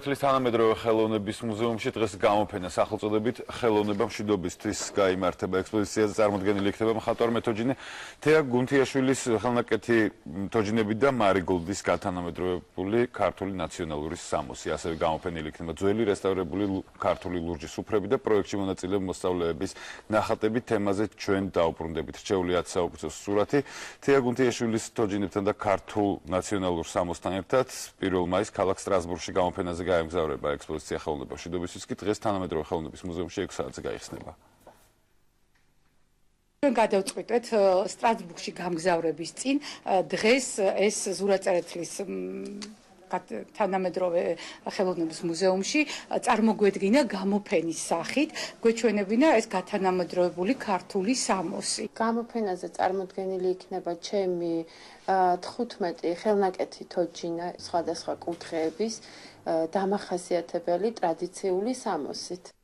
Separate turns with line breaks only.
თანამედროვე ხელოვნების მუზეუმში დღეს გამოფენა სახელწოდებით ხელოვნება მშვიდობისთვის გაიმართება ექსპოზიციაზე წარმოდგენილი იქნება მხატვარ მეთოჯინე თეა გუნთიაშვილის ხელნაკეთი თოჯინები და მარიგოლდის გათანამედროვებული ქართული ნაციონალური სამოსი. ასევე გამოფენილი იქნება ძველი რესტავრებული ქართული ლურჯის სუფრები და პროექტში მონაწილე მოსწავლეების ნახატები თემაზე ჩვენ დაუბრუნდებით. რჩეული 10 საუკუნეების სურათი თეა გუნთიაშვილის თოჯინებთან და ქართულ ნაციონალურ სამოსთან ერთად 1 მაისს ქალაქ სტრასბურგში გამოფენაზე გაემგზავრება ექსპოზიცია ხელოვნება მშვიდობისთვის კი დღეს თანამედროვე ხელოვნების მუზეუმში 6 საათზე გაიხსნება.
ჩვენ გადავწყვიტეთ სტრასბურგში გამგზავრების წინ დღეს ეს ზურაწერეთლის თანამედროვე ხელოვნების მუზეუმში წარმოგვედგინა გამოფენის სახით, გვეჩვენებინა ეს გათანამედროვებული ქართული სამოსი.
გამოფენაზე წარმოდგენილი იქნება ჩემი 15 ხელნაკეთი თოჯინა სხვადასხვა კუთხეების დამახასიათებელი ტრადიციული სამოსით.